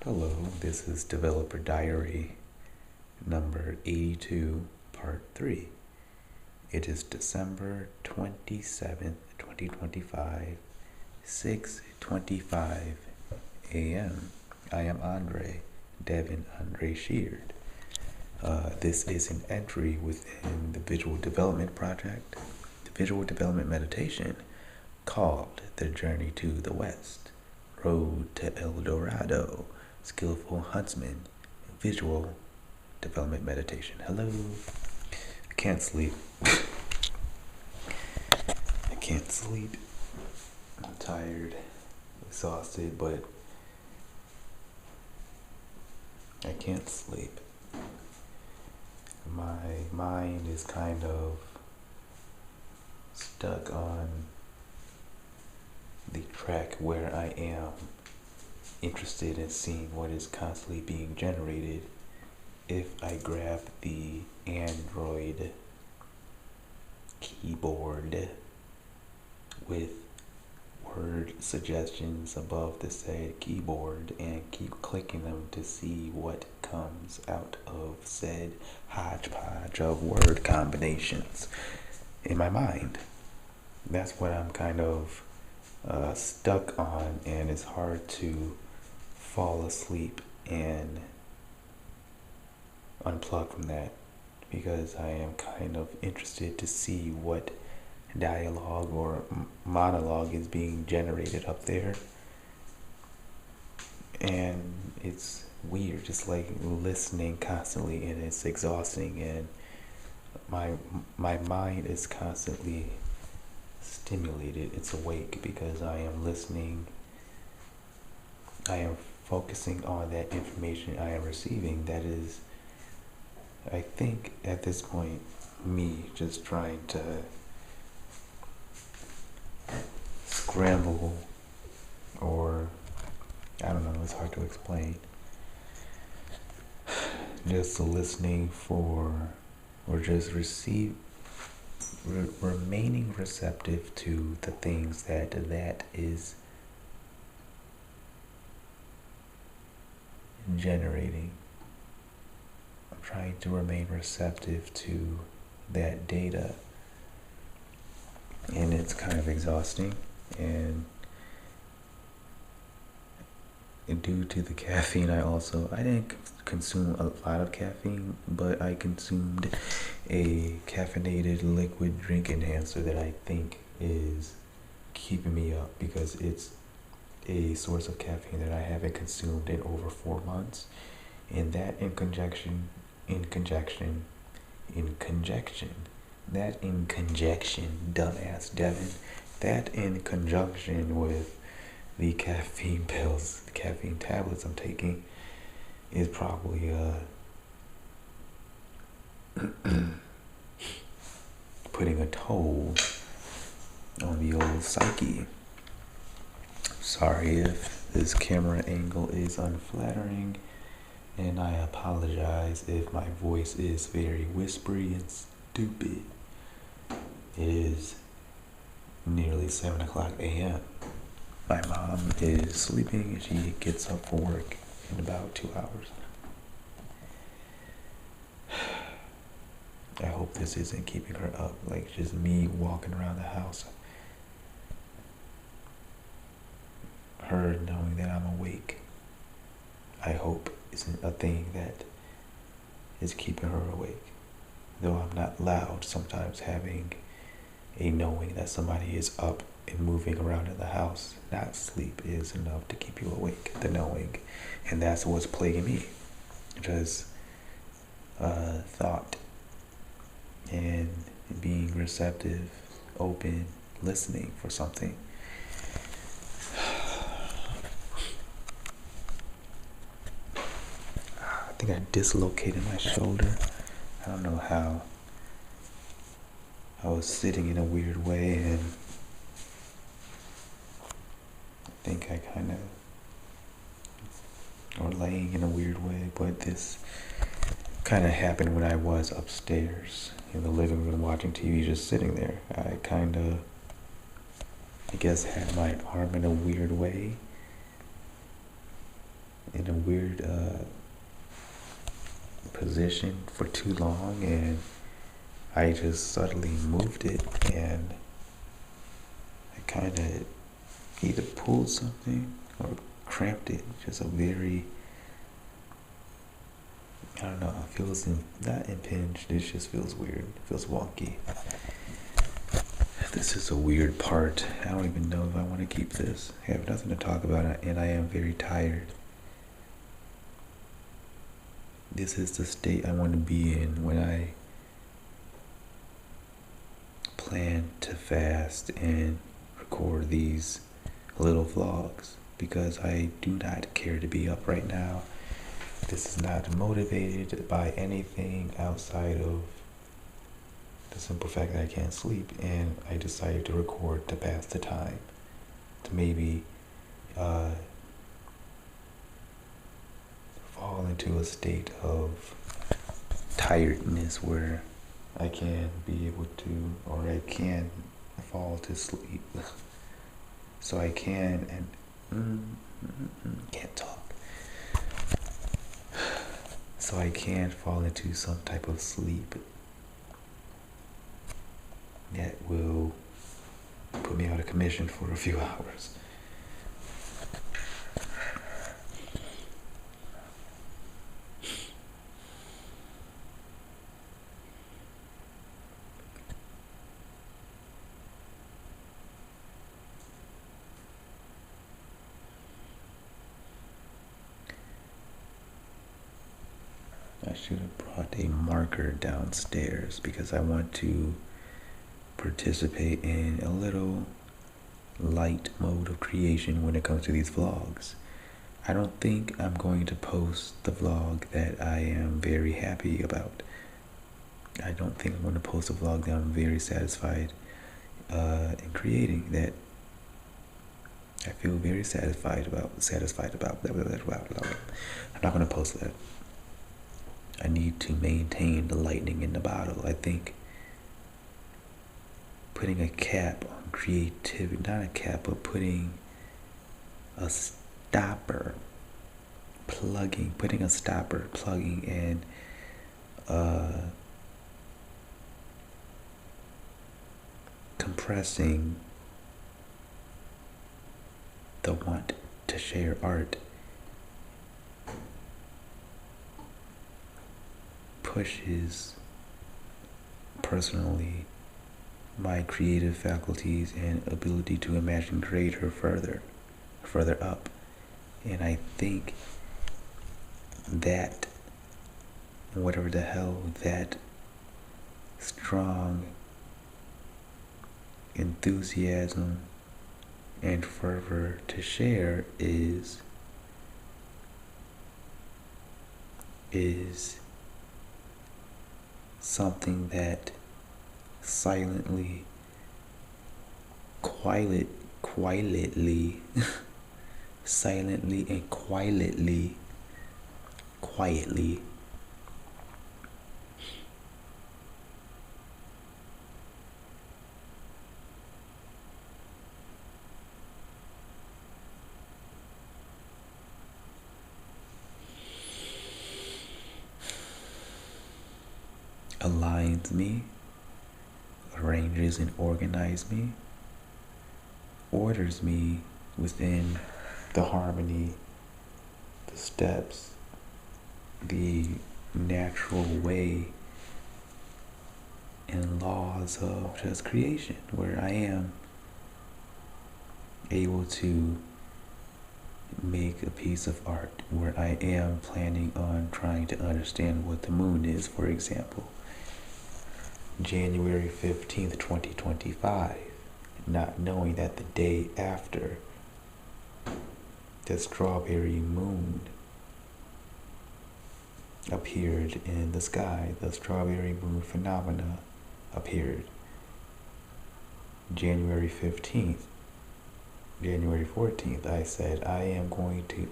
Hello, this is Developer Diary number 82, part 3. It is December 27th, 2025, 6:25 a.m. I am Devin Andre Sheard. This is an entry within the Visual Development Project, the Visual Development Meditation, called The Journey to the West, Road to El Dorado, Skillful Huntsman, Visual Development Meditation. Hello. I can't sleep. I can't sleep. I'm tired, exhausted, but I can't sleep. My mind is kind of stuck on the track where I am interested in seeing what is constantly being generated if I grab the Android keyboard with word suggestions above the said keyboard and keep clicking them to see what comes out of said hodgepodge of word combinations in my mind. That's what I'm kind of stuck on, and it's hard to fall asleep and unplug from that because I am kind of interested to see what dialogue or monologue is being generated up there. And it's weird, just like listening constantly, and it's exhausting, and my mind is constantly stimulated. It's awake because I am listening. I am focusing on that information I am receiving. That is, I think at this point, me just trying to scramble, or I don't know, it's hard to explain. Just listening for, or just remaining receptive to the things that is generating. I'm trying to remain receptive to that data, and it's kind of exhausting. And due to the caffeine, I didn't consume a lot of caffeine, but I consumed a caffeinated liquid drink enhancer that I think is keeping me up because it's a source of caffeine that I haven't consumed in over 4 months. And that in conjunction, dumbass Devin, that in conjunction with the caffeine pills, the caffeine tablets I'm taking, is probably putting a toll on the old psyche. Sorry if this camera angle is unflattering, and I apologize if my voice is very whispery and stupid. It is nearly 7 o'clock a.m. My mom is sleeping and she gets up for work in about 2 hours. I hope this isn't keeping her up, like just me walking around the house. Her knowing that I'm awake, I hope isn't a thing that is keeping her awake. Though I'm not loud, sometimes having a knowing that somebody is up and moving around in the house, not sleep, is enough to keep you awake, the knowing. And that's what's plaguing me. Just thought and being receptive, open, listening for something. I think I dislocated my shoulder. I don't know how. I was sitting in a weird way, and I think I or laying in a weird way, but this kind of happened when I was upstairs in the living room watching TV, just sitting there. I guess had my arm in a weird way, in a weird position for too long, and I just suddenly moved it, and I kind of either pulled something or cramped it. Just a very, I don't know, it feels not impinged, it just feels weird. It feels wonky. This is a weird part. I don't even know if I want to keep this. I have nothing to talk about, and I am very tired. This is the state I want to be in when I plan to fast and record these little vlogs, because I do not care to be up right now. This is not motivated by anything outside of the simple fact that I can't sleep, and I decided to record to pass the time, to maybe fall into a state of tiredness where I can be able to, or I can fall to sleep. So I can, and can't talk. So I can fall into some type of sleep that will put me out of commission for a few hours. I should have brought a marker downstairs because I want to participate in a little light mode of creation when it comes to these vlogs. I don't think I'm going to post the vlog that I am very happy about. I don't think I'm going to post a vlog that I'm very satisfied in creating, that I feel very satisfied about. I'm not going to post that. I need to maintain the lightning in the bottle. I think putting a cap on creativity, not a cap, but putting a stopper, putting a stopper, plugging, and compressing the want to share art pushes personally my creative faculties and ability to imagine greater further up. And I think that, whatever the hell, that strong enthusiasm and fervor to share is something that silently, quietly, silently and quietly aligns me, arranges and organizes me, orders me within the harmony, the steps, the natural way and laws of just creation, where I am able to make a piece of art, where I am planning on trying to understand what the moon is, for example. January 15th, 2025, not knowing that the day after the strawberry moon appeared in the sky, the strawberry moon phenomena appeared. January 15th, January 14th, I said I am going to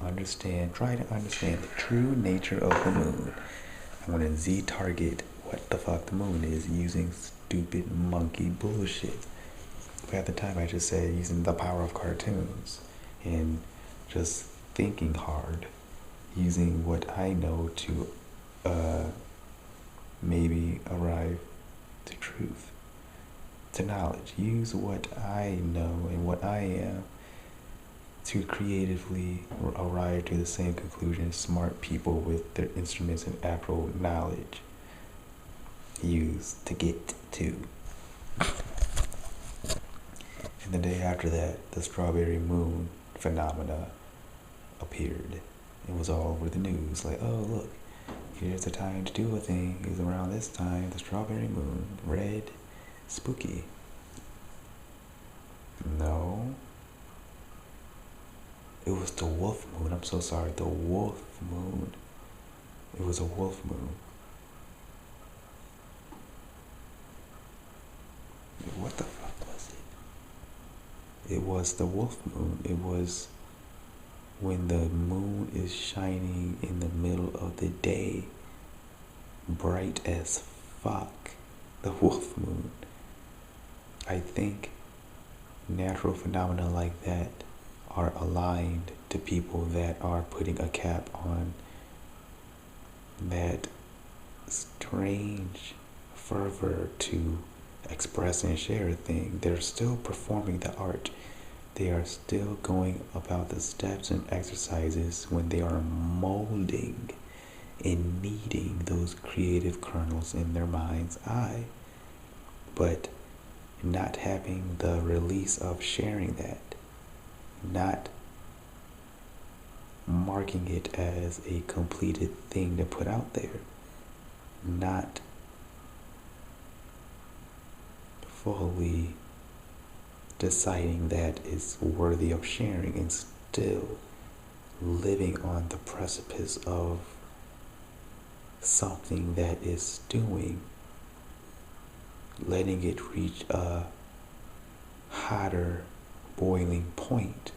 try to understand the true nature of the moon. I'm going to Z-target what the fuck the moon is using stupid monkey bullshit. But at the time I just said using the power of cartoons and just thinking hard using what I know to uh, maybe arrive to truth, to knowledge. Use what I know and what I am to creatively arrive to the same conclusion smart people with their instruments and actual knowledge use to get to. And the day after that, the strawberry moon phenomena appeared. It was all over the news. Like, oh, look, here's the time to do a thing. It's around this time, the strawberry moon, red, spooky. No. It was the wolf moon. I'm so sorry. The wolf moon. It was a wolf moon. What the fuck was it? It was the wolf moon. It was when the moon is shining in the middle of the day, bright as fuck. The wolf moon. I think natural phenomena like that are aligned to people that are putting a cap on that strange fervor to express and share a thing. They're still performing the art. They are still going about the steps and exercises when they are molding and kneading those creative kernels in their mind's eye, but not having the release of sharing that, not marking it as a completed thing to put out there, not fully deciding that it's worthy of sharing, and still living on the precipice of something that is stewing, letting it reach a hotter boiling point,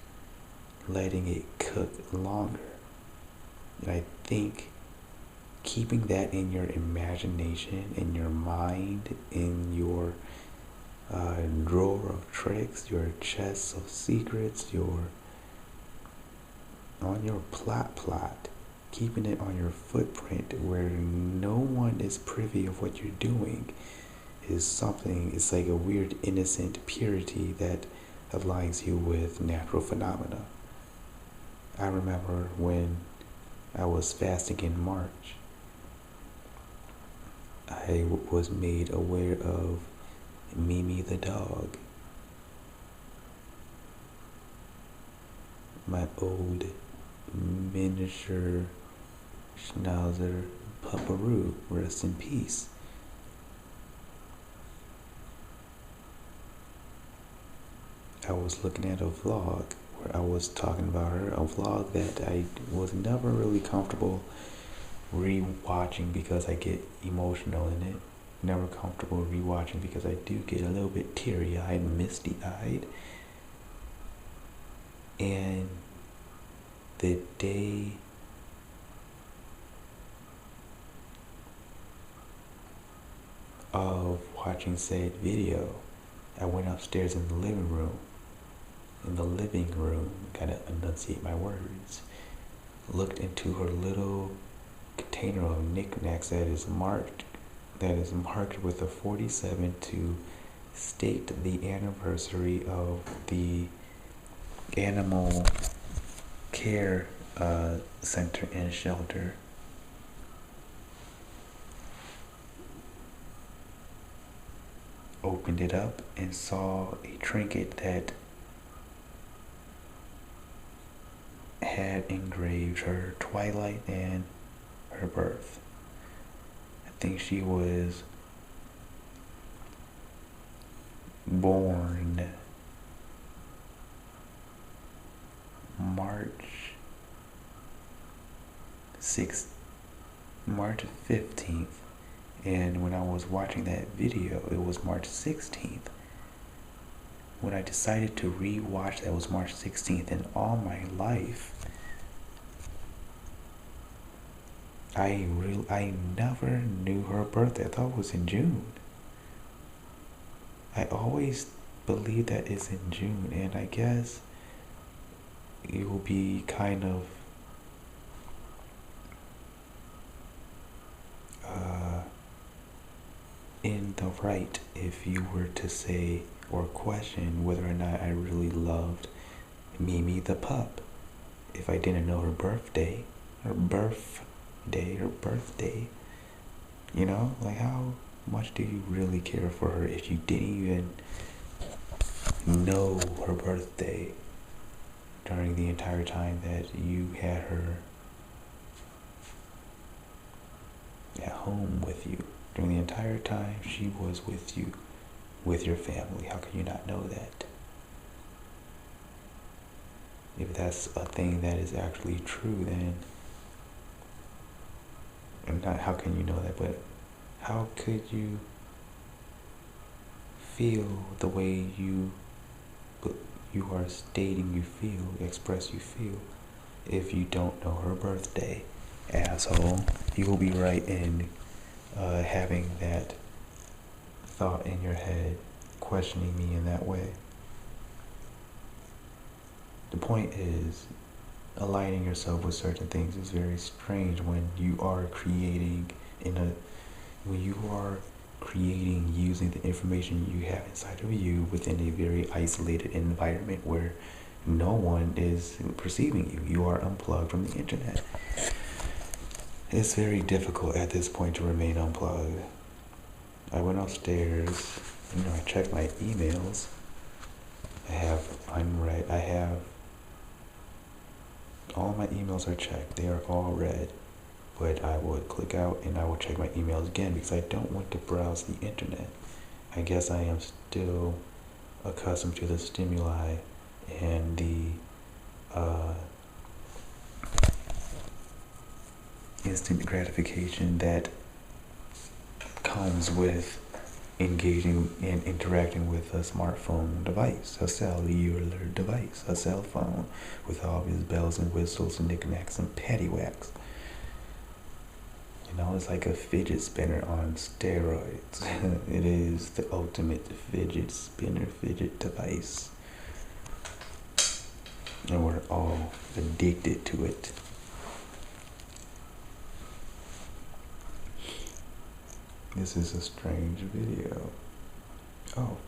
letting it cook longer. And I think keeping that in your imagination, in your mind, in your drawer of tricks, your chest of secrets, on your plot, keeping it on your footprint where no one is privy of what you're doing is something. It's like a weird innocent purity that aligns you with natural phenomena. I remember when I was fasting in March, I was made aware of Mimi the dog, my old miniature schnauzer pupperoo, rest in peace. I was looking at a vlog where I was talking about her, a vlog that I was never really comfortable re-watching because I get emotional in it. Never comfortable re-watching because I do get a little bit teary-eyed, misty-eyed. And the day of watching said video, I went upstairs in the living room. Gotta enunciate my words. Looked into her little container of knickknacks that is marked with a 47 to state the anniversary of the animal care center and shelter. Opened it up and saw a trinket that had engraved her twilight and her birth. I think she was born March 15th, and when I was watching that video, it was March 16th. When I decided to re-watch, that was March 16th, and all my life, I never knew her birthday. I thought it was in June. I always believed that it's in June, and I guess it will be kind of in the right if you were to say or question whether or not I really loved Mimi the pup. If I didn't know her birthday, like how much do you really care for her if you didn't even know her birthday during the entire time that you had her at home with you? During the entire time she was with you, with your family, how can you not know that? If that's a thing that is actually true, then, and not how can you know that, but how could you feel the way you are stating you feel, express you feel, if you don't know her birthday, asshole? You will be right in having that thought in your head, questioning me in that way. The point is, aligning yourself with certain things is very strange when you are creating using the information you have inside of you within a very isolated environment where no one is perceiving you. You are unplugged from the internet. It's very difficult at this point to remain unplugged. I went upstairs, I checked my emails. I have all my emails are checked. They are all read. But I would click out and I will check my emails again because I don't want to browse the internet. I guess I am still accustomed to the stimuli and the instant gratification that comes with engaging and interacting with a smartphone device, a cellular device, a cell phone with all of its bells and whistles and knickknacks and paddywhacks. It's like a fidget spinner on steroids. It is the ultimate fidget spinner, fidget device. And we're all addicted to it. This is a strange video. Oh,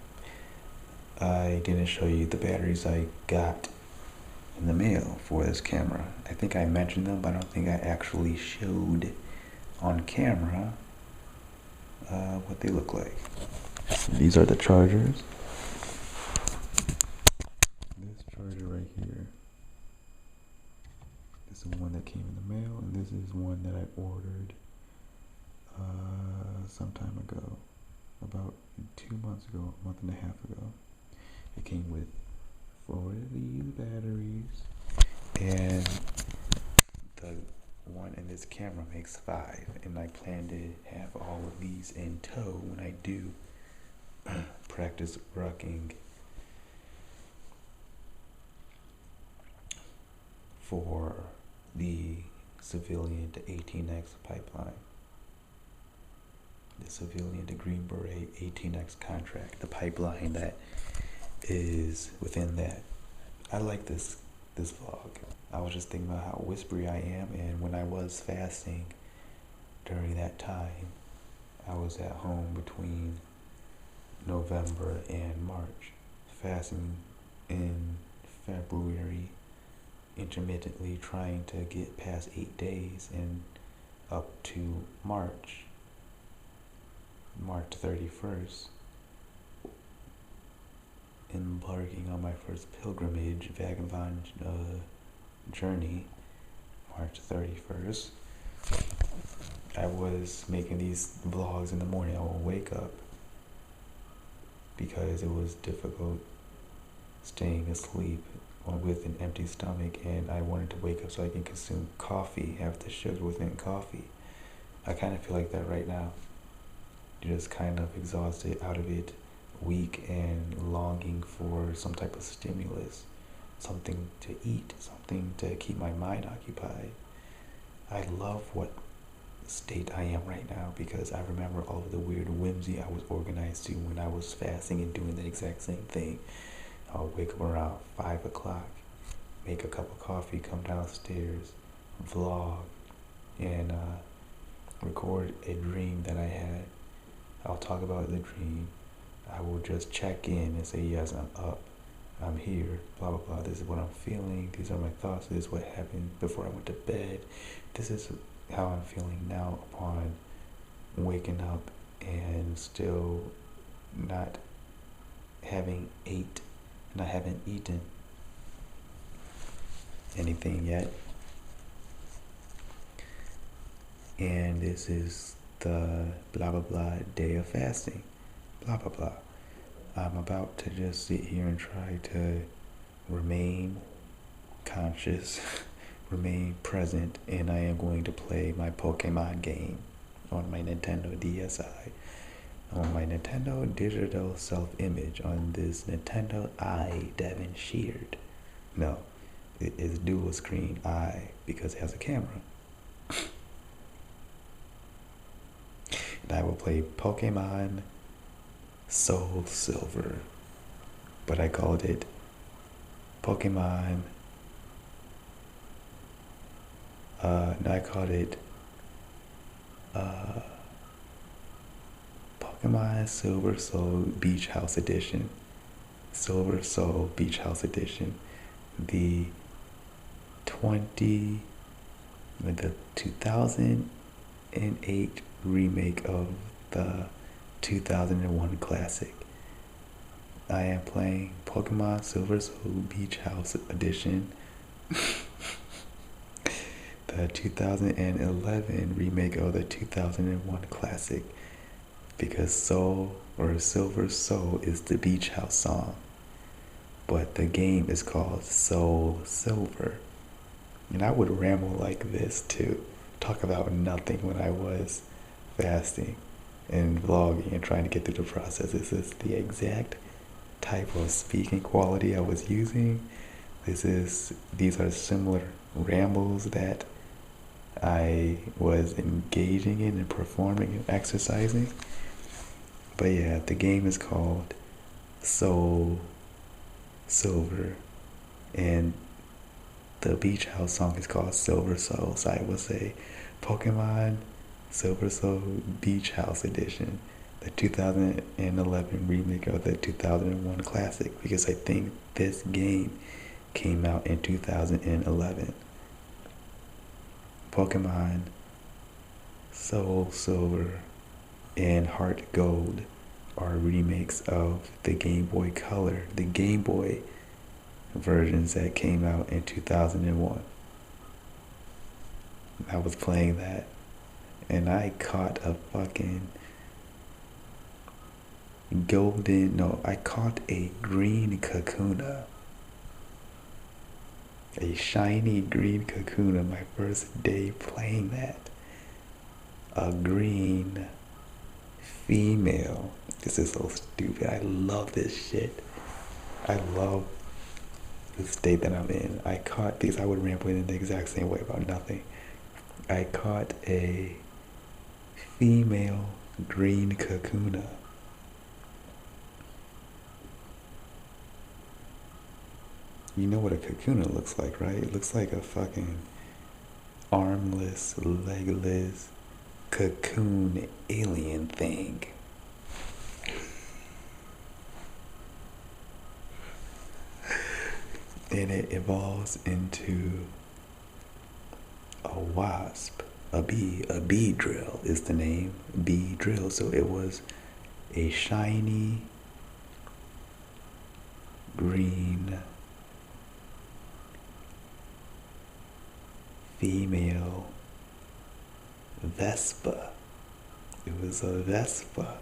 I didn't show you the batteries I got in the mail for this camera. I think I mentioned them, but I don't think I actually showed on camera what they look like. These are the chargers. This charger right here, this is one that came in the mail, and this is one that I ordered some time ago, about 2 months ago, a month and a half ago. It came with 4 of these batteries, and the one in this camera makes 5, and I plan to have all of these in tow when I do practice rucking for the civilian to 18X pipeline, the civilian to Green Beret 18X contract, the pipeline that is within that. I like this vlog. I was just thinking about how whispery I am, and when I was fasting during that time, I was at home between November and March, fasting in February, intermittently trying to get past 8 days, and up to March 31st, embarking on my first pilgrimage, vagabond journey, March 31st. I was making these vlogs in the morning. I would wake up because it was difficult staying asleep with an empty stomach, and I wanted to wake up so I can consume coffee, have the sugar within coffee. I kind of feel like that right now. You're just kind of exhausted, out of it, weak, and longing for some type of stimulus, something to eat, something to keep my mind occupied. I love what state I am right now because I remember all of the weird whimsy I was organized to when I was fasting and doing the exact same thing. I'll wake up around 5 o'clock, make a cup of coffee, come downstairs, vlog, and record a dream that I had I'll talk about the dream. I will just check in and say, yes, I'm up. I'm here, blah, blah, blah. This is what I'm feeling. These are my thoughts. This is what happened before I went to bed. This is how I'm feeling now upon waking up and still not having ate, and I haven't eaten anything yet. And this is the blah, blah, blah day of fasting, blah, blah, blah. I'm about to just sit here and try to remain conscious, remain present, and I am going to play my Pokemon game on my Nintendo DSi, on my Nintendo Digital Self-Image, on this Nintendo Eye Devin Sheared. No, it is dual screen Eye because it has a camera. And I will play Pokemon Soul Silver, but I called it Pokemon, no, I called it Pokemon Silver Soul Beach House Edition. Silver Soul Beach House Edition. The 2008 remake of the 2001 classic. I am playing Pokemon Silver Soul Beach House Edition. The 2011 remake of the 2001 classic, because Soul or Silver Soul is the beach house song, but the game is called Soul Silver. And I would ramble like this too, talk about nothing when I was fasting and vlogging and trying to get through the process. This is the exact type of speaking quality I was using. These are similar rambles that I was engaging in and performing and exercising. But yeah, the game is called Soul Silver, and the beach house song is called Silver Soul. So I would say Pokemon Silver Soul Beach House Edition, the 2011 remake of the 2001 classic, because I think this game came out in 2011. Pokemon Soul Silver and Heart Gold are remakes of the Game Boy Color, the Game Boy versions that came out in 2001. I was playing that, and I caught a fucking I caught a green Kakuna. A shiny green Kakuna my first day playing that. A green female. This is so stupid. I love this shit. I love the state that I'm in. I caught these. I would ramble in the exact same way about nothing. I caught a female green Kakuna. You know what a Kakuna looks like, right? It looks like a fucking armless, legless, cocoon alien thing. And it evolves into a wasp, a bee drill is the name, bee drill. So it was a shiny green female Vespa. It was a Vespa.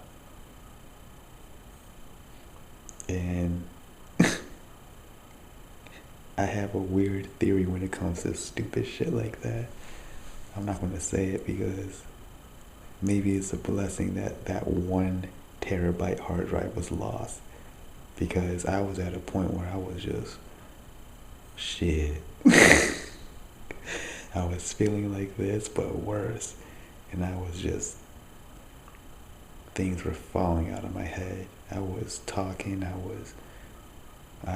And I have a weird theory when it comes to stupid shit like that. I'm not going to say it because maybe it's a blessing that that 1 terabyte hard drive was lost, because I was at a point where I was just shit. I was feeling like this, but worse. And I was just, things were falling out of my head. I was talking, I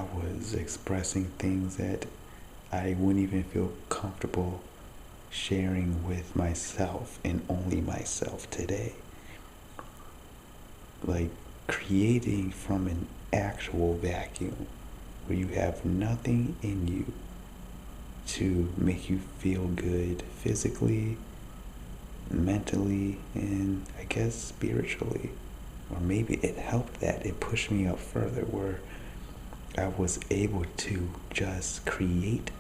was expressing things that I wouldn't even feel comfortable sharing with myself and only myself today. like creating from an actual vacuum where you have nothing in you to make you feel good physically, mentally, and I guess spiritually. Or maybe it helped that it pushed me up further where I was able to just create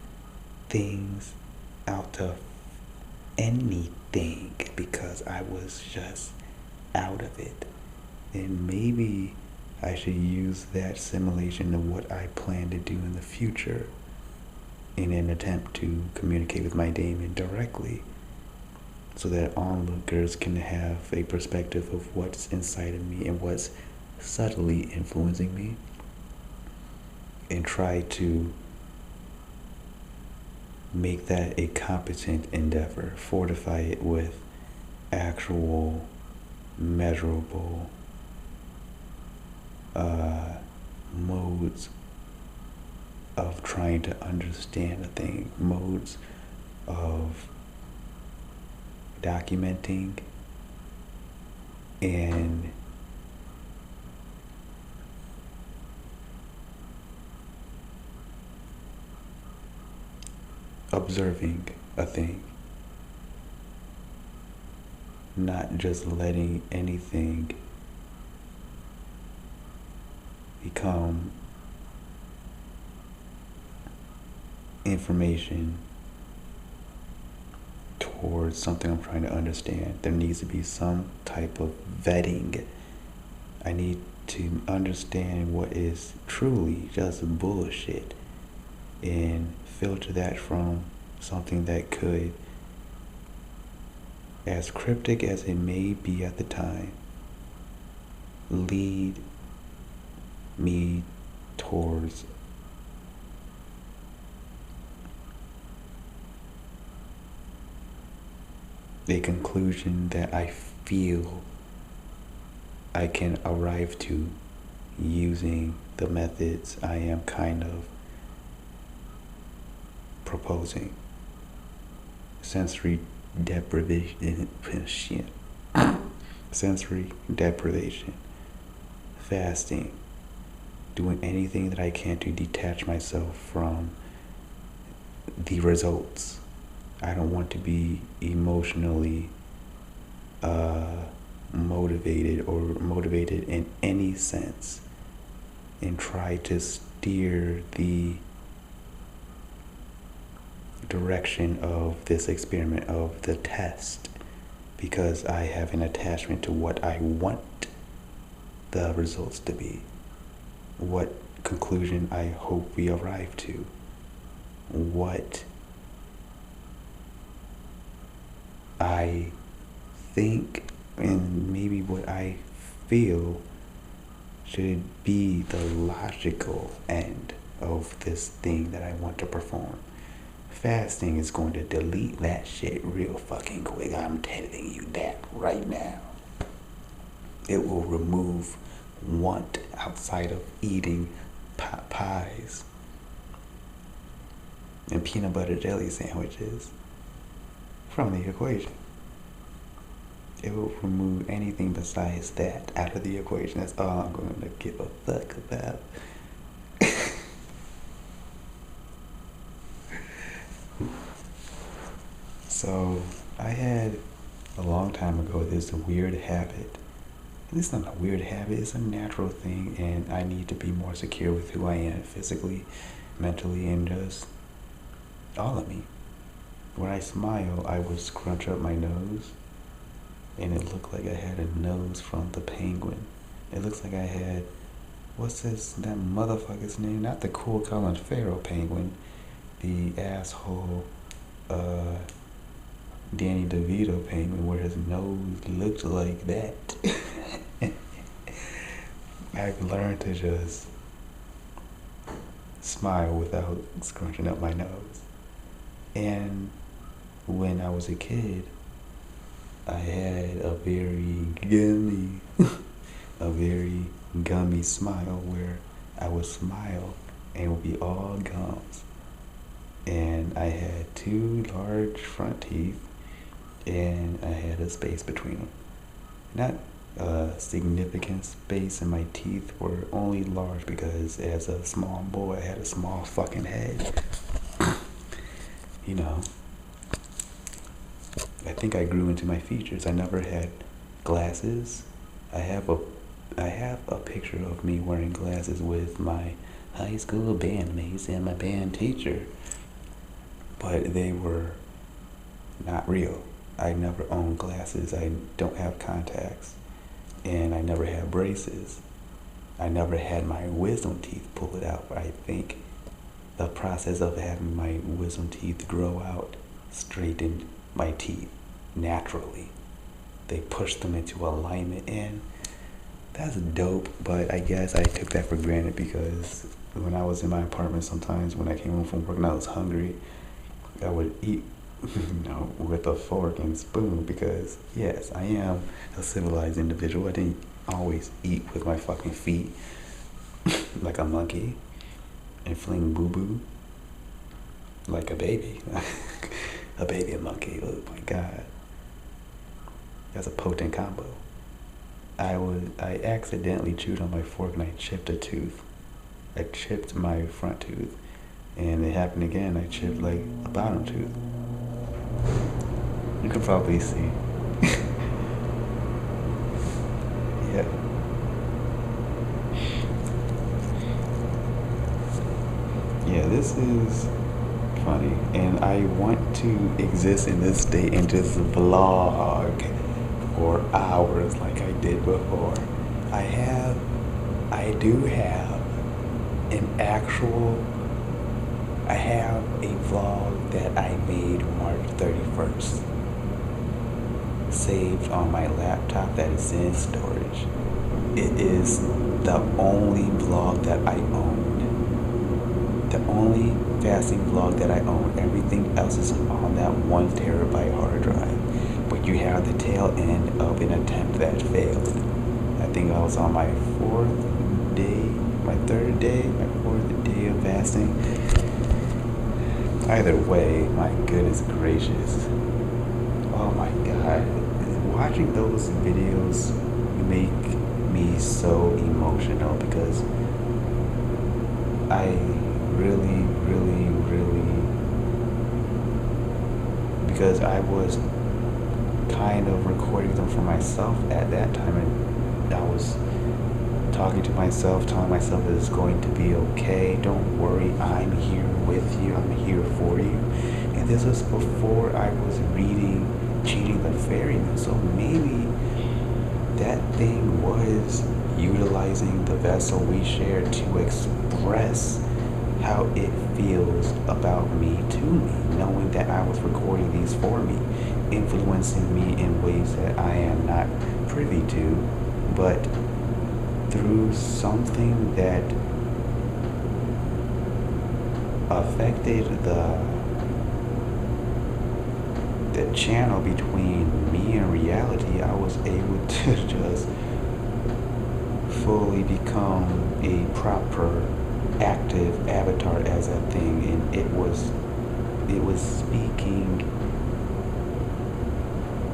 things out of anything because I was just out of it. And maybe I should use that simulation of what I plan to do in the future in an attempt to communicate with my daemon directly so that onlookers can have a perspective of what's inside of me and what's subtly influencing me, and try to make that a competent endeavor, fortify it with actual measurable modes of trying to understand a thing, modes of documenting and observing a thing, not just letting anything become information towards something I'm trying to understand. There needs to be some type of vetting. I need to understand what is truly just bullshit and filter that from something that could, as cryptic as it may be at the time, lead me towards a conclusion that I feel I can arrive to using the methods I am kind of proposing. Sensory deprivation, sensory deprivation, fasting, doing anything that I can to detach myself from the results. I don't want to be emotionally motivated or motivated in any sense, and try to steer the direction of this experiment, of the test, because I have an attachment to what I want the results to be, what conclusion I hope we arrive to, what I think, and maybe what I feel should be the logical end of this thing that I want to perform. Fasting is going to delete that shit real fucking quick. I'm telling you that right now. It will remove want outside of eating pies and peanut butter jelly sandwiches from the equation. It will remove anything besides that out of the equation. That's all I'm going to give a fuck about. So, I had a long time ago this weird habit. And it's not a weird habit, it's a natural thing, and I need to be more secure with who I am physically, mentally, and just all of me. When I smile, I would scrunch up my nose, and it looked like I had a nose from the Penguin. It looks like I had, that motherfucker's name? Not the cool Colin Farrell Penguin, the asshole, Danny DeVito Penguin, where his nose looked like that. I've learned to just smile without scrunching up my nose. And when I was a kid, I had a very gummy smile where I would smile and it would be all gums. And I had 2 large front teeth and I had a space between them. Not significant space in my teeth were only large because as a small boy I had a small fucking head. You know, I think I grew into my features. I never had glasses. I have a picture of me wearing glasses with my high school bandmates and my band teacher, but they were not real. I never owned glasses. I don't have contacts, and I never had braces. I never had my wisdom teeth pulled out. I think the process of having my wisdom teeth grow out straightened my teeth naturally. They pushed them into alignment, and that's dope. But I guess I took that for granted because when I was in my apartment, sometimes when I came home from work and I was hungry, I would eat, with a fork and spoon because, yes, I am a civilized individual. I didn't always eat with my fucking feet like a monkey and fling boo-boo like a baby. A baby and monkey, oh my god. That's a potent combo. I accidentally chewed on my fork and I chipped a tooth. I chipped my front tooth. And it happened again, I chipped like a bottom tooth. You can probably see. Yeah. Yeah, this is funny. And I want to exist in this state and just vlog for hours like I did before. I do have I have a vlog that I made March 31st, saved on my laptop that is in storage. It is the only vlog that I own. The only fasting vlog that I own. Everything else is on that 1 terabyte hard drive. But you have the tail end of an attempt that failed. I think I was on my 4th day, my 3rd day, my 4th day of fasting. Either way, my goodness gracious. Oh my god. Watching those videos make me so emotional because I really, because I was kind of recording them for myself at that time, and I was talking to myself, telling myself it's going to be okay, don't worry, I'm here with you, I'm here for you. And this was before I was reading Cheating the Ferryman, so maybe that thing was utilizing the vessel we share to express how it feels about me to me, knowing that I was recording these for me, influencing me in ways that I am not privy to, but through something that affected the channel between me and reality, I was able to just fully become a proper active avatar as that thing, and it was speaking.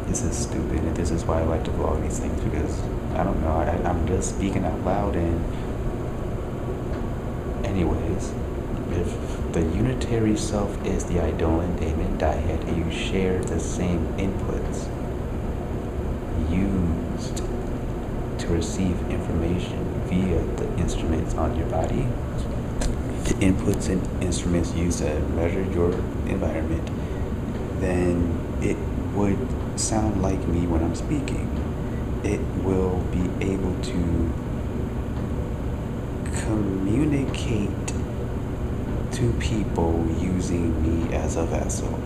This is stupid, and this is why I like to vlog these things, because I don't know, I'm just speaking out loud. And anyways, if the unitary self is the Idolan Daemon dyad, and you share the same inputs used to receive information via the instruments on your body, the inputs and instruments used to measure your environment, then it would sound like me when I'm speaking. It will be able to communicate to people using me as a vessel.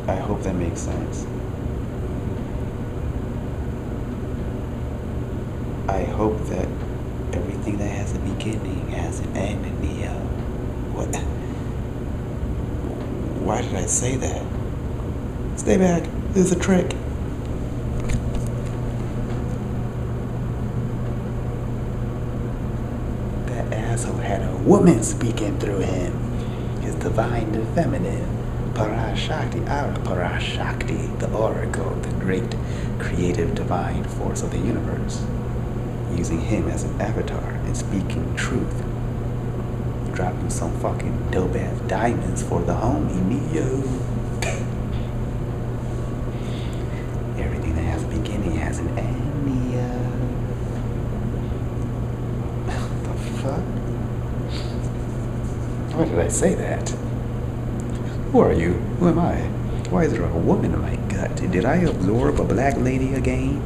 I hope that makes sense. I hope that everything that has a beginning has an end in the what? Why did I say that? Stay back. This is a trick. That asshole had a woman speaking through him. His divine feminine. Parashakti, Ara Parashakti, the oracle, the great creative divine force of the universe, using him as an avatar and speaking truth, dropping some fucking dope ass diamonds for the homie Neo. Everything that has a beginning has an end, Neo. What the fuck? Why did I say that? Who are you? Who am I? Why is there a woman in my gut? Did I absorb a black lady again?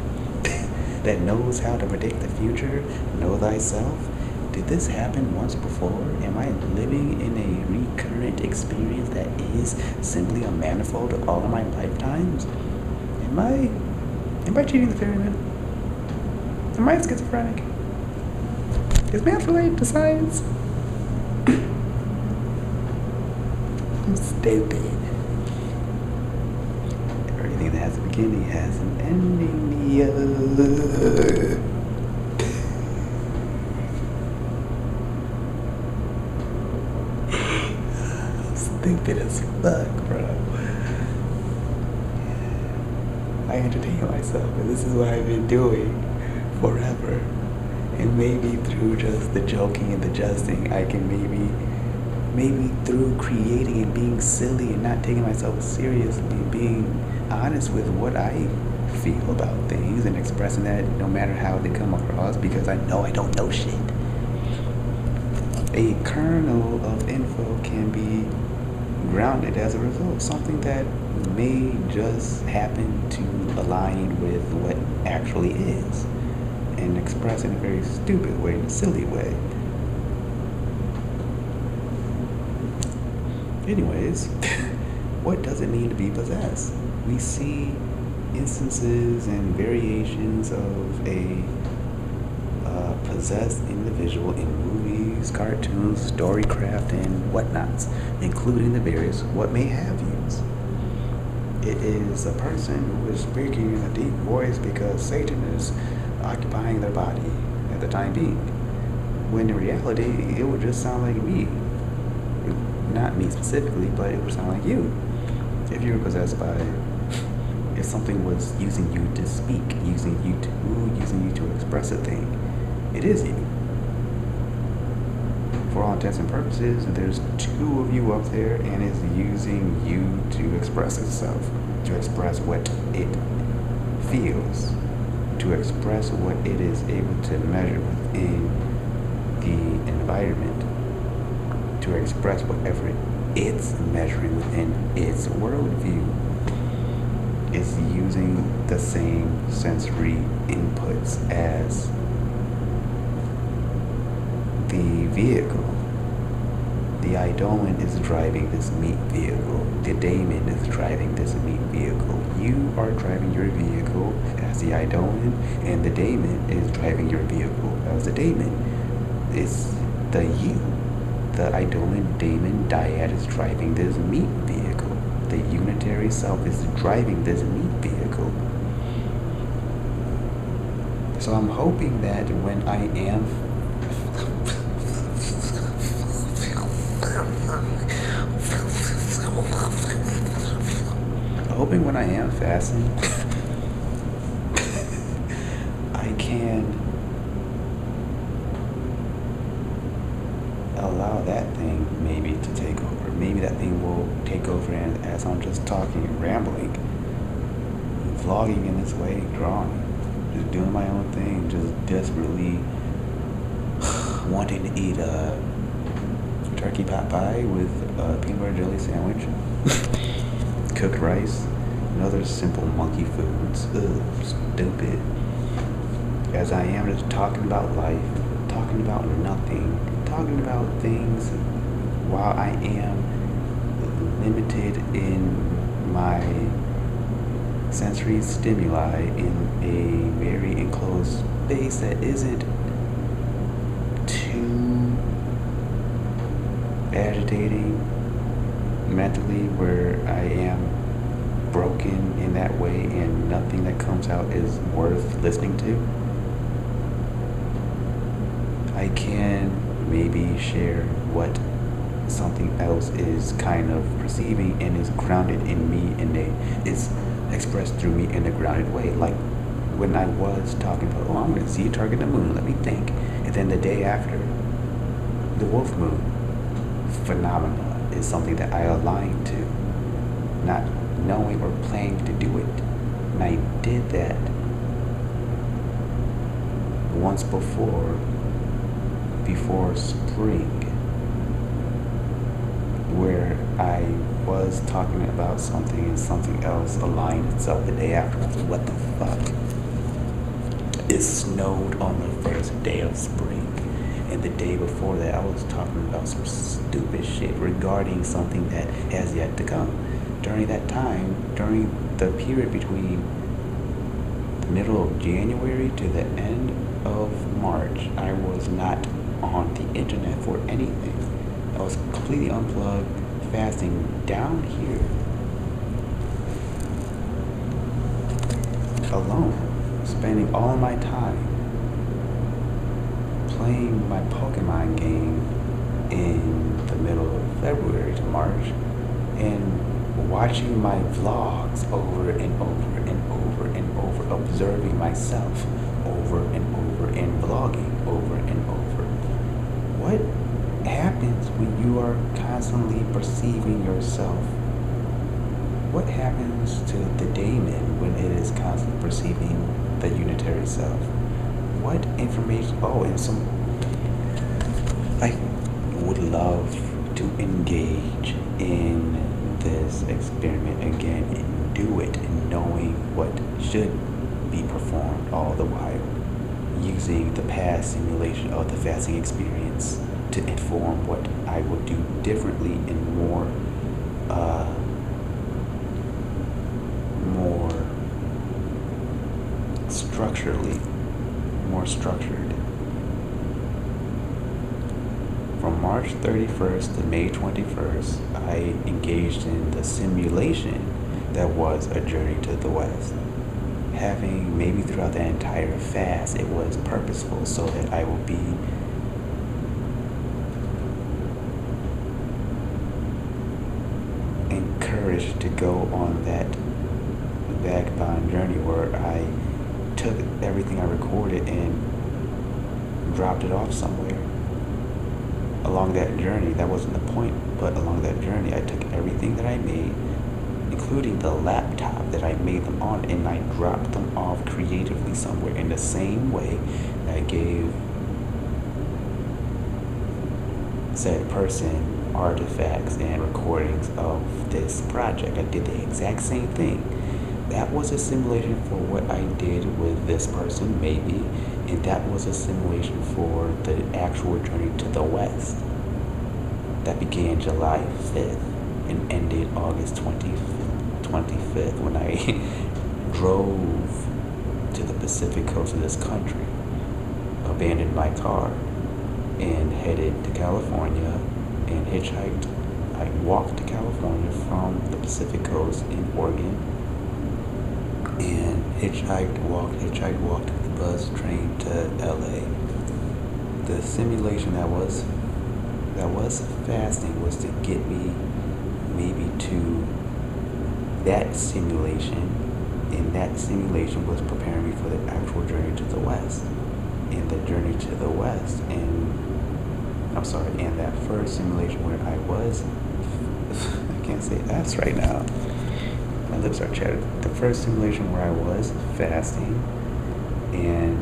That knows how to predict the future? Know thyself? Did this happen once before? Am I living in a recurrent experience that is simply a manifold of all of my lifetimes? Am I cheating the ferryman? Am I schizophrenic? Is math related to science? I'm stupid. Everything that has a beginning has an ending. Stupid as fuck, bro. I entertain myself, and this is what I've been doing forever. And maybe through just the joking and the jesting, I can maybe through creating and being silly and not taking myself seriously, being honest with what I feel about things and expressing that no matter how they come across, because I know I don't know shit. A kernel of info can be grounded as a result, something that may just happen to align with what actually is, and express in a very stupid way, in a silly way. Anyways, what does it mean to be possessed? We see instances and variations of a possessed individual in movies, cartoons, storycraft, and whatnots, including the various what may have yous. It is a person who is speaking in a deep voice because Satan is occupying their body at the time being, when in reality it would just sound like me. Not me specifically, but it would sound like you. If you were possessed by, if something was using you to speak, using you to express a thing, it is you. For all intents and purposes, there's two of you up there, and it's using you to express itself, to express what it feels, to express what it is able to measure within the environment, to express whatever it's measuring within its worldview. It's using the same sensory inputs as the vehicle. The Eidolon is driving this meat vehicle. The daemon is driving this meat vehicle. You are driving your vehicle as the Eidolon, and the daemon is driving your vehicle as the daemon. It's the you. The Eidolon daemon dyad is driving this meat vehicle. The unitary self is driving this meat vehicle. So I'm hoping that when I am fasting, I can allow that thing maybe to take over. Maybe that thing will take over, and as I'm just talking and rambling, vlogging in this way, drawing, just doing my own thing, just desperately wanting to eat a turkey pot pie with a peanut butter jelly sandwich, cooked rice, and other simple monkey foods. Ugh, stupid. As I am just talking about life, talking about nothing, talking about things while I am limited in my sensory stimuli in a very enclosed space that isn't too agitating mentally, where I am broken in that way and nothing that comes out is worth listening to. I can maybe share what something else is kind of perceiving and is grounded in me, and it's expressed through me in a grounded way. Like when I was talking about, oh, I'm going to see a target the moon, let me think. And then the day after, the wolf moon phenomena is something that I align to, not knowing or planning to do it. And I did that once before spring, where I was talking about something and something else aligned itself the day after. I was like, what the fuck? It snowed on the first day of spring. And the day before that, I was talking about some stupid shit regarding something that has yet to come. During that time, during the period between the middle of January to the end of March, I was not on the internet for anything. I was completely unplugged, fasting down here, alone, spending all my time playing my Pokemon game in the middle of February to March, and watching my vlogs over and over and over and over, observing myself over and over, and vlogging over and over. What happens when you are constantly perceiving yourself? What happens to the daemon when it is constantly perceiving the unitary self? What information? Oh, and I would love to engage in this experiment again and do it, and knowing what should be performed, all the while using the past simulation of the fasting experience to inform what I will do differently and more more structured. From March 31st to May 21st, I engaged in the simulation that was a journey to the West. Having maybe throughout the entire fast, it was purposeful so that I will be encouraged to go on that vagabond journey where I took everything I recorded and dropped it off somewhere. Along that journey, that wasn't the point, but along that journey, I took everything that I made, including the laptop that I made them on, and I dropped them off creatively somewhere in the same way that I gave said person artifacts and recordings of this project. I did the exact same thing. That was a simulation for what I did with this person, maybe, and that was a simulation for the actual journey to the West. That began July 5th and ended August 25th when I drove to the Pacific coast of this country, abandoned my car, and headed to California and hitchhiked. I walked to California from the Pacific coast in Oregon, and hitchhiked, walked the bus, train to LA. The simulation that was fasting was to get me maybe to that simulation, and that simulation was preparing me for the actual journey to the West. And the journey to the West, and that first simulation where I was, I can't say S right now, my lips are chattered. The first simulation where I was fasting, and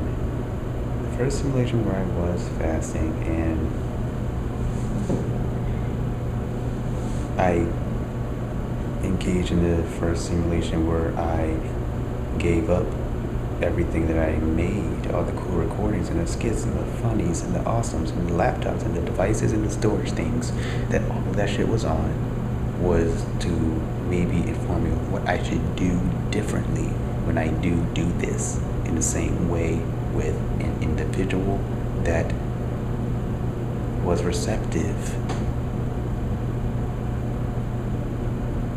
I engaged in the first simulation where I gave up everything that I made, all the cool recordings and the skits and the funnies and the awesomes and the laptops and the devices and the storage things that all of that shit was on, was to maybe inform me of what I should do differently when I do this in the same way with an individual that was receptive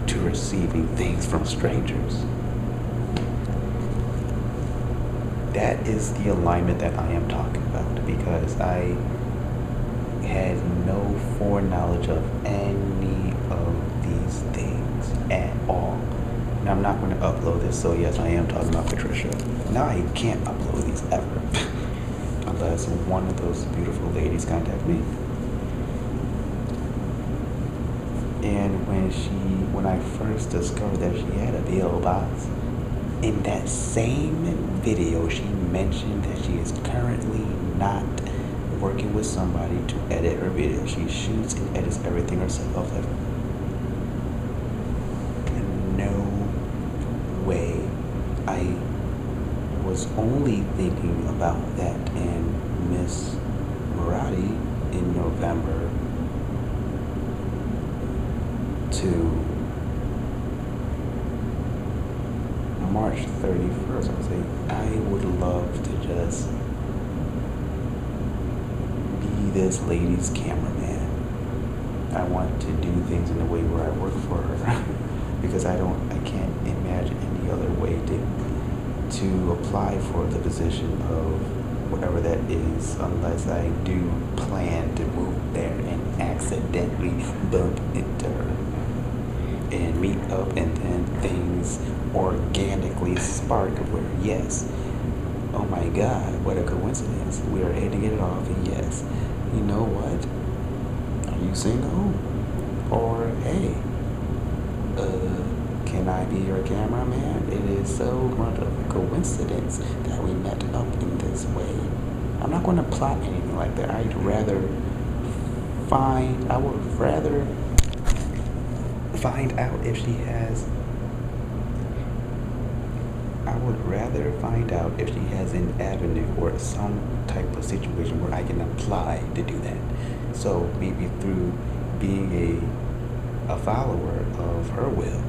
to receiving things from strangers. That is the alignment that I am talking about, because I had no foreknowledge of any of these things at all. Now, I'm not going to upload this, so yes, I am talking about Patricia. Now I can't upload these ever, unless one of those beautiful ladies contact me. And when I first discovered that she had a PO box, in that same video, she mentioned that she is currently not working with somebody to edit her video. She shoots and edits everything herself. I was like, no way. I was only thinking about that in Miss Murati in November to March 31st. I was like, I would love to just be this lady's cameraman. I want to do things in a way where I work for her because I can't imagine any other way to apply for the position of whatever that is, unless I do plan to move there and accidentally bump into her and meet up, and then things organically spark where, yes, oh my God, what a coincidence, we are hitting it off, and yes, you know what, are you single? Or, hey, can I be your cameraman? It is so much of a coincidence that we met up in this way. I'm not going to plot anything like that. I would rather find out if she has an avenue or some type of situation where I can apply to do that. So maybe through being a follower of her will,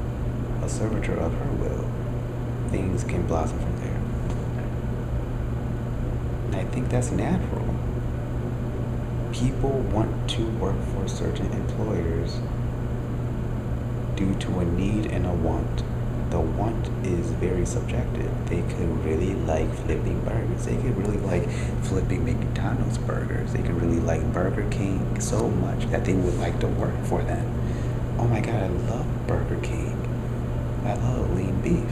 a servitor of her will, things can blossom from there. And I think that's natural. People want to work for certain employers due to a need and a want. The want is very subjective. They could really like flipping burgers. They could really like flipping McDonald's burgers. They could really like Burger King so much that they would like to work for them. Oh my God, I love Burger King. I love lean beef.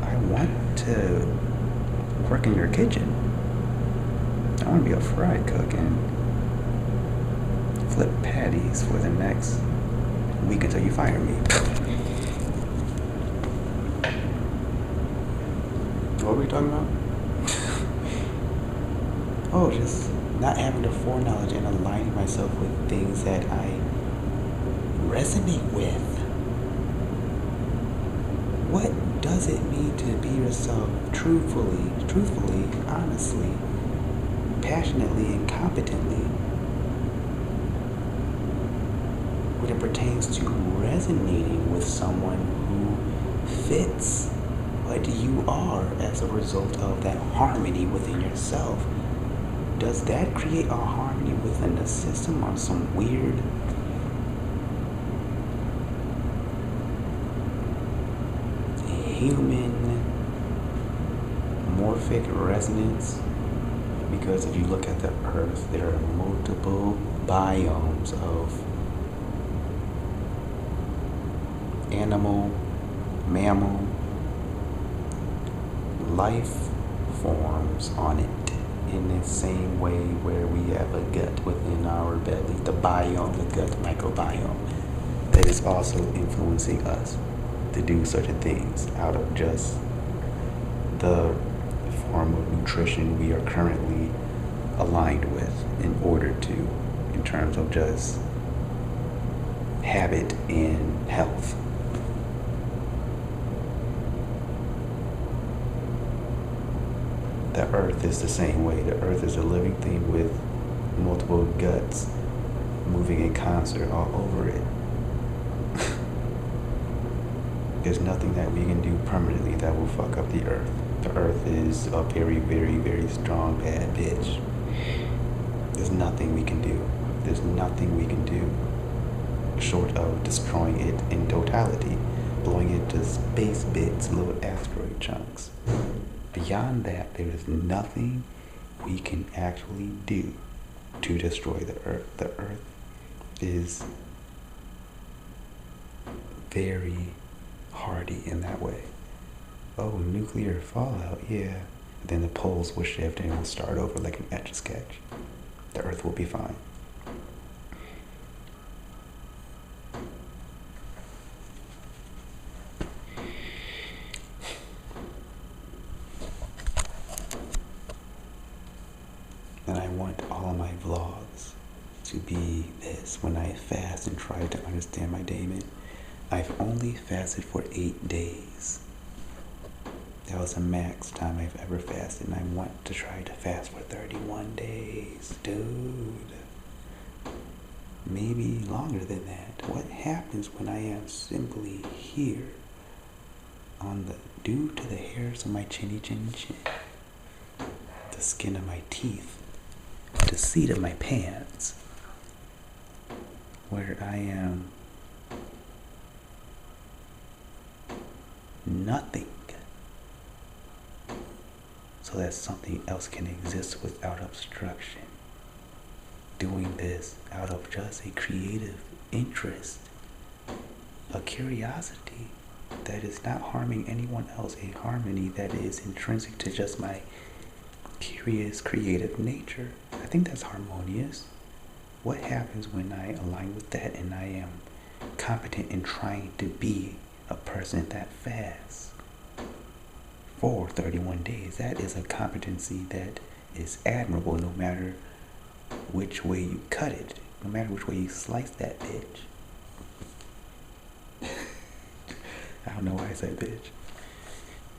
I want to work in your kitchen. I want to be a fry cook and flip patties for the next week until you fire me. What were we talking about? Oh, just not having the foreknowledge and aligning myself with things that I resonate with. What does it mean to be yourself truthfully, honestly, passionately, and competently when it pertains to resonating with someone who fits what you are as a result of that harmony within yourself? Does that create a harmony within the system or some weird human morphic resonance? Because if you look at the earth, there are multiple biomes of animal, mammal, life forms on it, in the same way where we have a gut within our belly, the biome, the gut microbiome, that is also influencing us to do certain things out of just the form of nutrition we are currently aligned with in terms of just habit and health. The earth is the same way. The earth is a living thing with multiple guts moving in concert all over it. There's nothing that we can do permanently that will fuck up the earth. The earth is a very, very, very strong, bad bitch. There's nothing we can do. There's nothing we can do short of destroying it in totality, blowing it to space bits, little asteroid chunks. Beyond that, there is nothing we can actually do to destroy the earth. The earth is very hardy in that way. Oh, nuclear fallout, yeah. Then the poles will shift and it will start over like an etch-a-sketch. The earth will be fine. And I want all my vlogs to be this. When I fast and try to understand my daemon, I've only fasted for 8 days. That was the max time I've ever fasted, and I want to try to fast for 31 days. Dude. Maybe longer than that. What happens when I am simply here due to the hairs of my chinny chin chin, the skin of my teeth, the seat of my pants, where I am nothing, so that something else can exist without obstruction. Doing this out of just a creative interest, a curiosity that is not harming anyone else, a harmony that is intrinsic to just my curious creative nature. I think that's harmonious. What happens when I align with that and I am competent in trying to be a person that fasts for 31 days? That is a competency that is admirable, no matter which way you cut it, no matter which way you slice that bitch. I don't know why I said bitch.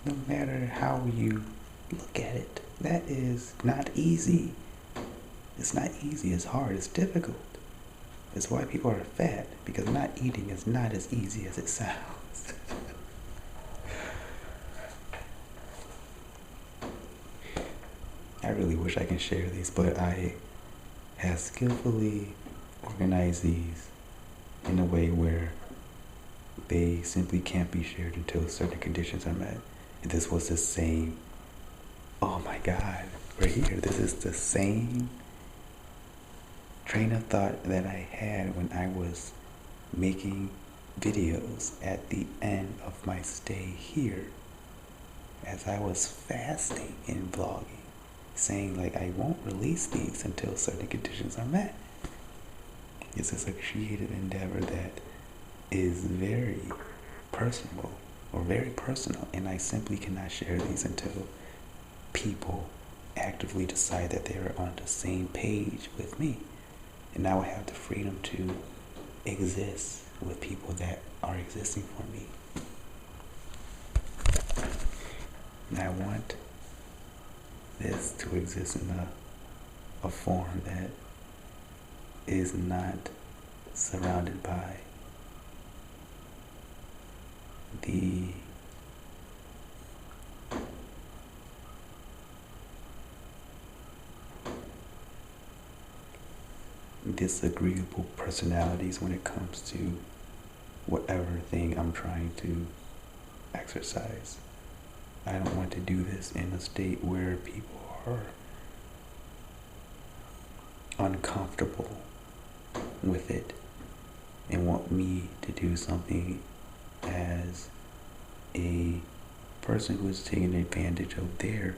No matter how you look at it, that is not easy. It's not easy, it's hard, it's difficult. It's why people are fat, because not eating is not as easy as it sounds. I really wish I can share these, but I have skillfully organized these in a way where they simply can't be shared until certain conditions are met. And this was the same, oh my God, right here, this is the same train of thought that I had when I was making videos at the end of my stay here, as I was fasting and vlogging, saying like I won't release these until certain conditions are met. This is a creative endeavor that is very personal, and I simply cannot share these until people actively decide that they are on the same page with me. And now I have the freedom to exist with people that are existing for me. And I want this to exist in a form that is not surrounded by the disagreeable personalities when it comes to whatever thing I'm trying to exercise. I don't want to do this in a state where people are uncomfortable with it and want me to do something as a person who is taking advantage of their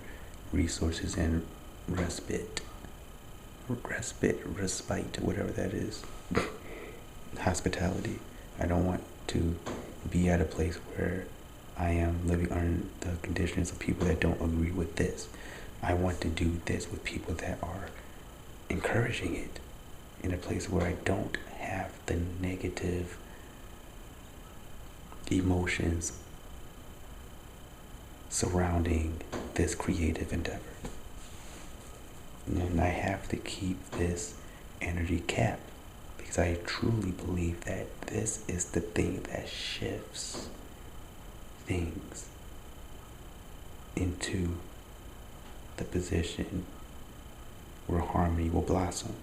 resources and respite, whatever that is, hospitality. I don't want to be at a place where I am living under the conditions of people that don't agree with this. I want to do this with people that are encouraging it, in a place where I don't have the negative emotions surrounding this creative endeavor. And I have to keep this energy capped, because I truly believe that this is the thing that shifts things into the position where harmony will blossom.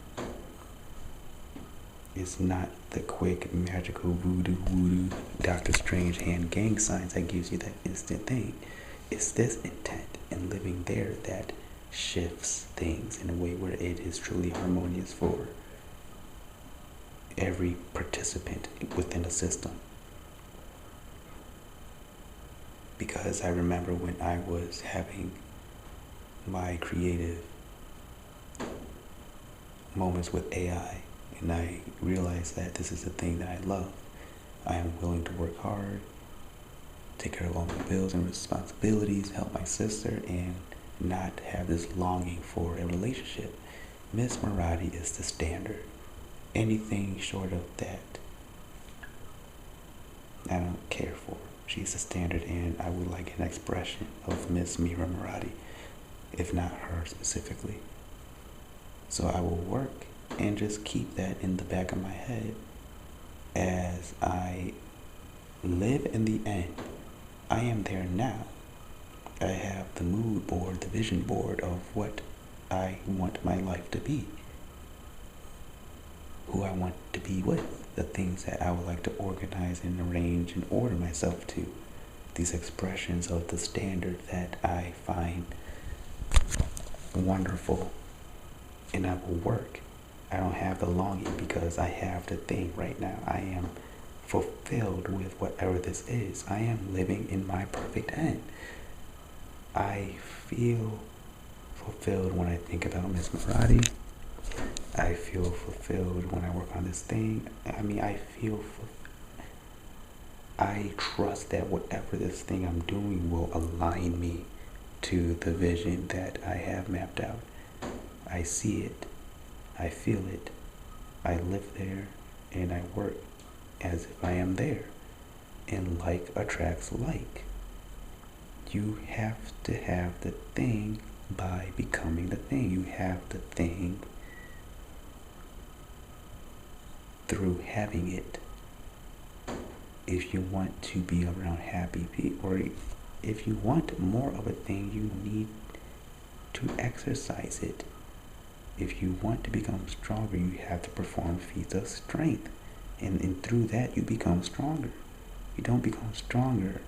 It's not the quick, magical, voodoo, Doctor Strange hand gang signs that gives you that instant thing. It's this intent and living there that shifts things in a way where it is truly harmonious for every participant within a system. Because I remember when I was having my creative moments with AI, and I realized that this is the thing that I love. I am willing to work hard, take care of all my bills and responsibilities, help my sister, and not have this longing for a relationship. Miss Marathi is the standard. Anything short of that, I don't care for. She's the standard, and I would like an expression of Miss Mira Marathi, if not her specifically. So I will work and just keep that in the back of my head as I live in the end. I am there now. I have the mood board, the vision board of what I want my life to be, who I want to be with, the things that I would like to organize and arrange and order myself to, these expressions of the standard that I find wonderful, and I will work. I don't have the longing because I have the thing right now. I am fulfilled with whatever this is. I am living in my perfect end. I feel fulfilled when I think about Miss Marathi. I feel fulfilled when I work on this thing. I trust that whatever this thing I'm doing will align me to the vision that I have mapped out. I see it. I feel it. I live there and I work as if I am there. And like attracts like. You have to have the thing by becoming the thing. You have the thing through having it. If you want to be around happy people, or if you want more of a thing, you need to exercise it. If you want to become stronger, you have to perform feats of strength. And through that, you become stronger. You don't become stronger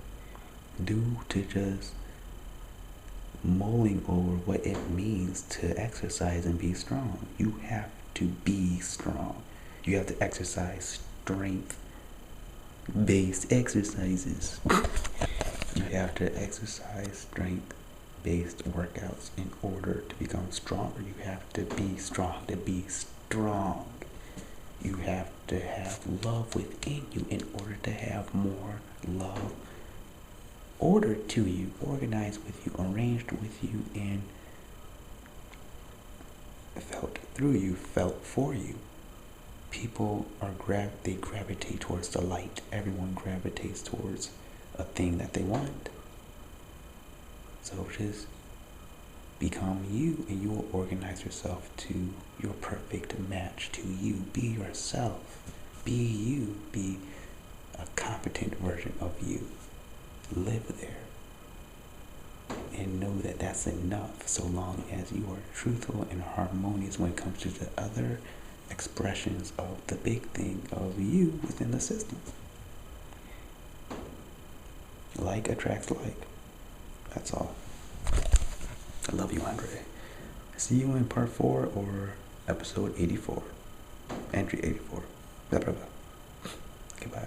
due to just mulling over what it means to exercise and be strong. You have to be strong. You have to exercise strength-based exercises. You have to exercise strength-based workouts in order to become stronger. You have to be strong to be strong. You have to have love within you in order to have more love ordered to you, organized with you, arranged with you, and felt through you, felt for you. People they gravitate towards the light. Everyone gravitates towards a thing that they want. So just become you, and you will organize yourself to your perfect match to you. Be yourself. Be you. Be a competent version of you. Live there. And know that that's enough, so long as you are truthful and harmonious when it comes to the other expressions of the big thing of you within the system. Like attracts like. That's all. I love you, Andre. See you in part 4 or episode 84. Entry 84. Blah, blah, blah. Goodbye.